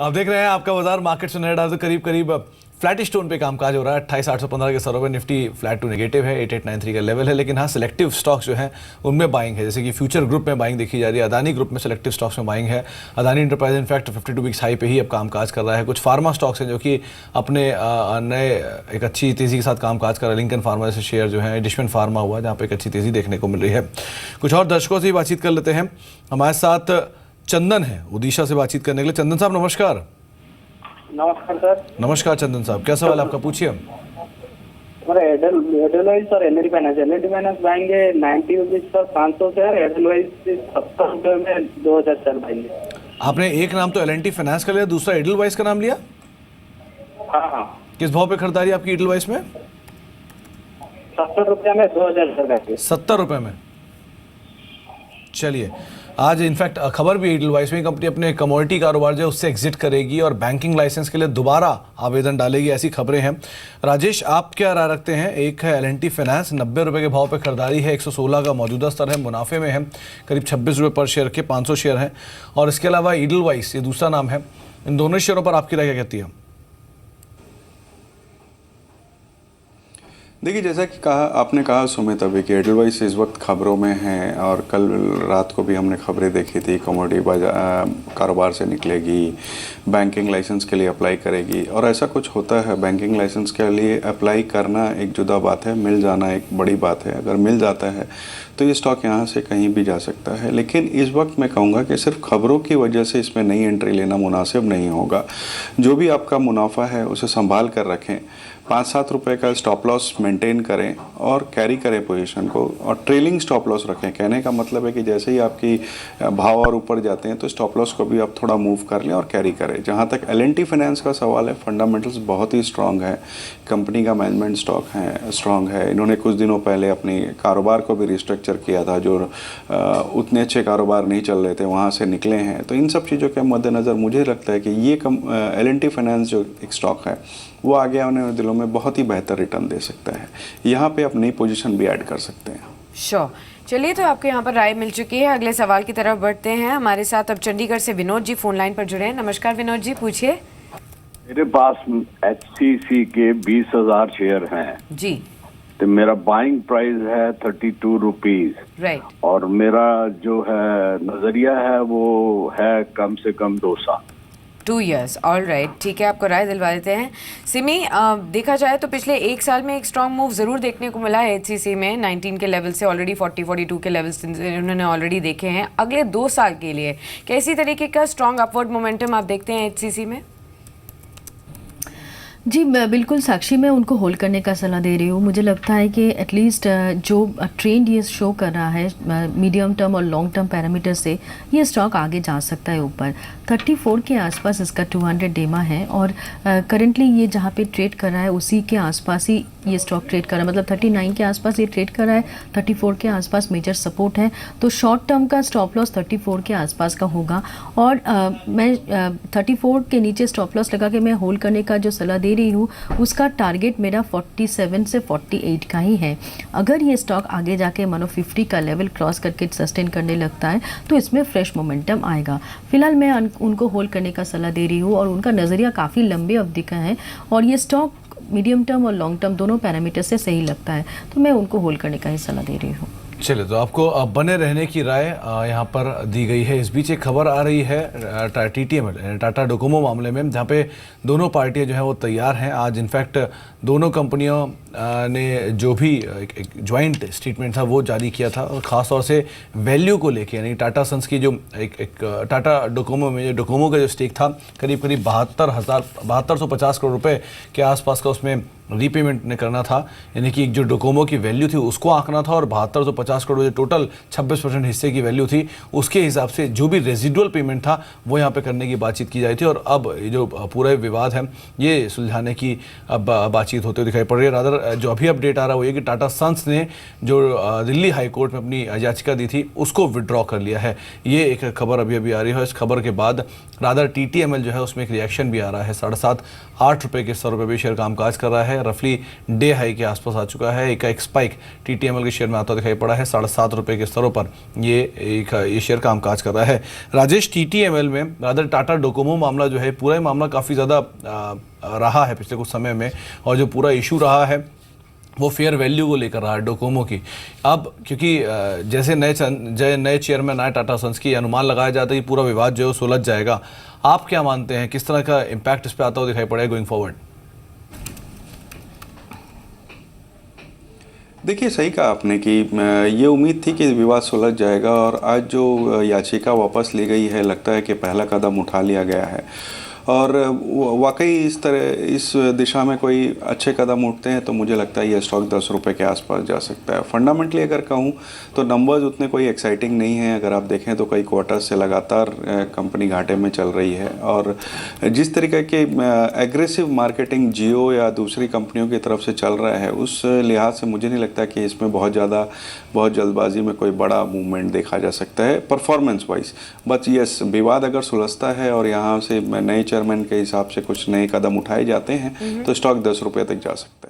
आप देख रहे हैं आपका बाजार मार्केट से नया डाल करीब करीब फ्लैट स्टोन पे कामकाज हो रहा है। 28,815 के स्तरों पे निफ्टी फ्लैट टू नेगेटिव है, 8893 का लेवल है। लेकिन हाँ, सिलेक्टिव स्टॉक्स जो हैं उनमें बाइंग है, जैसे कि फ्यूचर ग्रुप में बाइंग देखी जा रही है, अदानी ग्रुप में सिलेक्टिव स्टॉक्स में बाइंग है। Adani enterprise in fact 52 weeks high पे ही अब कामकाज कर रहा है। कुछ फार्मा स्टॉक्स हैं जो कि अपने नए एक अच्छी तेज़ी के साथ कामकाज कर रहा है। लिंकन फार्मा जैसे शेयर जो है, डिशमेंट फार्मा हुआ जहाँ पर एक अच्छी तेज़ी देखने को मिल रही है। कुछ और दर्शकों से ही बातचीत कर लेते हैं। हमारे साथ चंदन है उड़ीसा से बातचीत करने के लिए। चंदन साहब नमस्कार। नमस्कार सर। नमस्कार चंदन साहब, क्या सवाल आपका, पूछिए। एडलवाइज सर एलईडी फाइनेंस पाएंगे 90 रुपीज पर 500 शेयर, एडलवाइज 70 रुपए में 2000 शेयर पाएंगे। आपने एक नाम तो एल&टी फाइनेंस का लिया, दूसरा एडलवाइस का नाम लिया। हाँ। किस भाव पे खरीदारी आपकी एडलवाइस में? 70 रुपये में 2000 शेयर पाएंगे। 70 रुपये में। चलिए, आज इनफैक्ट खबर भी एडलवाइस में कंपनी अपने कमोडिटी कारोबार जो है उससे एग्जिट करेगी और बैंकिंग लाइसेंस के लिए दोबारा आवेदन डालेगी, ऐसी खबरें हैं। राजेश, आप क्या राय रखते हैं? एक है एल&टी फाइनेंस, 90 रुपये के भाव पे खरीदारी है, 116 का मौजूदा स्तर है, मुनाफे में है, करीब 26 रुपये पर शेयर के 500 शेयर हैं। और इसके अलावा एडलवाइस, ये दूसरा नाम है। इन दोनों शेयरों पर आपकी राय क्या कहती है? देखिए, जैसा कि आपने कहा सुमित अभी कि एडलवाइस इस वक्त खबरों में है और कल रात को भी हमने खबरें देखी थी, कमोडिटी कारोबार से निकलेगी, बैंकिंग लाइसेंस के लिए अप्लाई करेगी। और ऐसा कुछ होता है, बैंकिंग लाइसेंस के लिए अप्लाई करना एक जुदा बात है, मिल जाना एक बड़ी बात है। अगर मिल जाता है तो ये स्टॉक यहाँ से कहीं भी जा सकता है। लेकिन इस वक्त मैं कहूँगा कि सिर्फ खबरों की वजह से इसमें नई एंट्री लेना मुनासिब नहीं होगा। जो भी आपका मुनाफा है उसे संभाल कर रखें, 5-7 रुपए का स्टॉप लॉस मेंटेन करें और कैरी करें पोजीशन को, और ट्रेलिंग स्टॉप लॉस रखें। कहने का मतलब है कि जैसे ही आपकी भाव और ऊपर जाते हैं तो स्टॉप लॉस को भी आप थोड़ा मूव कर लें और कैरी करें। जहाँ तक एल&टी फाइनेंस का सवाल है, फंडामेंटल्स बहुत ही स्ट्रांग है, कंपनी का मैनेजमेंट स्टॉक है स्ट्रांग है। इन्होंने कुछ दिनों पहले अपनी कारोबार को भी रिस्ट्रक्चर किया था, जो उतने अच्छे कारोबार नहीं चल रहे थे वहाँ से निकले हैं। तो इन सब चीज़ों के मद्देनज़र मुझे लगता है कि ये एल&टी फाइनेंस जो एक स्टॉक है वो आगे आने वाले दिनों में बहुत ही बेहतर रिटर्न दे सकता है। यहाँ पे आप नई पोजीशन भी ऐड कर सकते हैं। श्योर। चलिए, तो आपको यहाँ पर राय मिल चुकी है। अगले सवाल की तरफ बढ़ते हैं। हमारे साथ अब चंडीगढ़ से विनोद जी फोन लाइन पर जुड़े हैं। नमस्कार विनोद जी, पूछिए। मेरे पास HCC के 20,000 शेयर हैं जी। तो मेरा बाइंग प्राइस है 32 रुपीज। राइट। और मेरा जो है नजरिया है वो है कम से कम 2 साल। 2 years। ऑल राइट, ठीक है, आपको राय दिलवा देते हैं। सिमी, देखा जाए तो पिछले 1 साल में एक स्ट्रॉन्ग मूव ज़रूर देखने को मिला है HCC में। 19 के लेवल से ऑलरेडी 40-42 के लेवल्स उन्होंने ऑलरेडी देखे हैं। अगले 2 साल के लिए कैसी तरीके का स्ट्रॉन्ग अपवर्ड मोमेंटम आप देखते हैं HCC में? जी बिल्कुल साक्षी, मैं उनको होल्ड करने का सलाह दे रही हूँ। मुझे लगता है कि एटलीस्ट जो ट्रेंड ये शो कर रहा है मीडियम टर्म और लॉन्ग टर्म पैरामीटर से, ये स्टॉक आगे जा सकता है ऊपर। 34 के आसपास इसका 200 डेमा है और करंटली ये जहाँ पे ट्रेड कर रहा है उसी के आसपास ही ये स्टॉक ट्रेड कर रहा है। मतलब 39 के आसपास ये ट्रेड कर रहा है, 34 के आसपास मेजर सपोर्ट है। तो शॉर्ट टर्म का स्टॉप लॉस 34 के आसपास का होगा और मैं 34 के नीचे स्टॉप लॉस लगा के मैं होल्ड करने का जो सलाह दे रही हूँ उसका टारगेट मेरा 47 से 48 का ही है। अगर ये स्टॉक आगे जाके मानो 50 का लेवल क्रॉस करके सस्टेन करने लगता है तो इसमें फ्रेश मोमेंटम आएगा। फिलहाल मैं उनको होल्ड करने का सलाह दे रही हूँ और उनका नज़रिया काफ़ी लंबी अवधि का है और ये स्टॉक मीडियम टर्म और लॉन्ग टर्म दोनों पैरामीटर से सही लगता है, तो मैं उनको होल्ड करने का ही सलाह दे रही हूँ। चलिए, तो आपको बने रहने की राय यहाँ पर दी गई है। इस बीच एक खबर आ रही है TTML टाटा डोकोमो मामले में, जहाँ पे दोनों पार्टियाँ जो हैं वो तैयार हैं। आज इनफैक्ट दोनों कंपनियों ने जो भी एक ज्वाइंट स्टेटमेंट था वो जारी किया था, और ख़ास तौर से वैल्यू को लेके, यानी टाटा सन्स की जो एक टाटा डोकोमो में जो डोकोमो का जो स्टेक था करीब 7250 करोड़ रुपए के आसपास का उसमें रीपेमेंट ने करना था। यानी कि जो डोकोमो की वैल्यू थी उसको आंकना था और 7250 करोड़ जो टोटल 26% हिस्से की वैल्यू थी उसके हिसाब से जो भी रेजिडुअल पेमेंट था वो यहाँ पे करने की बातचीत की जाती थी। और अब जो पूरा विवाद है ये सुलझाने की अब बातचीत होते दिखाई पड़ रही है। रादर जो अभी अपडेट आ रहा है वो ये कि टाटा सन्स ने जो दिल्ली हाई कोर्ट में अपनी याचिका दी थी उसको विड्रॉ कर लिया है। ये एक खबर अभी आ रही है। इस खबर के बाद रादर TTML जो है उसमें एक रिएक्शन भी आ रहा है। 7.5-8 रुपये के स्तर पर भी शेयर कामकाज कर रहा है। है, रफली डे हाई के आसपास आ चुका है। एक स्पाइक TTML के शेयर में आता दिखाई पड़ा है। 7.5 रुपये के स्तरों पर ये शेयर कामकाज कर रहा है। राजेश, TTML में रादर टाटा डोकोमो मामला जो है, पूरा ही मामला काफ़ी ज़्यादा रहा है पिछले कुछ समय में, और जो पूरा इशू रहा है वो फेयर वैल्यू को लेकर रहा है डोकोमो की। अब क्योंकि जैसे नए चेयरमैन आए टाटा सन्स की, अनुमान लगाया जाता है कि पूरा विवाद जो है सुलझ जाएगा। आप क्या मानते हैं, किस तरह का इम्पैक्ट इस पर आता हुआ दिखाई पड़ेगा गोइंग फॉरवर्ड? देखिए, सही कहा आपने कि ये उम्मीद थी कि विवाद सुलझ जाएगा, और आज जो याचिका वापस ली गई है, लगता है कि पहला कदम उठा लिया गया है। और वाकई इस दिशा में कोई अच्छे कदम उठते हैं तो मुझे लगता है ये स्टॉक 10 रुपये के आसपास जा सकता है। फंडामेंटली अगर कहूँ तो नंबर्स उतने कोई एक्साइटिंग नहीं हैं। अगर आप देखें तो कई क्वार्टर से लगातार कंपनी घाटे में चल रही है, और जिस तरीके के एग्रेसिव मार्केटिंग जियो या दूसरी कंपनियों की तरफ से चल रहा है, उस लिहाज से मुझे नहीं लगता कि इसमें बहुत जल्दबाजी में कोई बड़ा मूवमेंट देखा जा सकता है परफॉर्मेंस वाइज। बट यस, विवाद अगर सुलझता है और यहाँ से नए चेयरमैन के हिसाब से कुछ नए कदम उठाए जाते हैं तो स्टॉक 10 रुपये तक जा सकता है।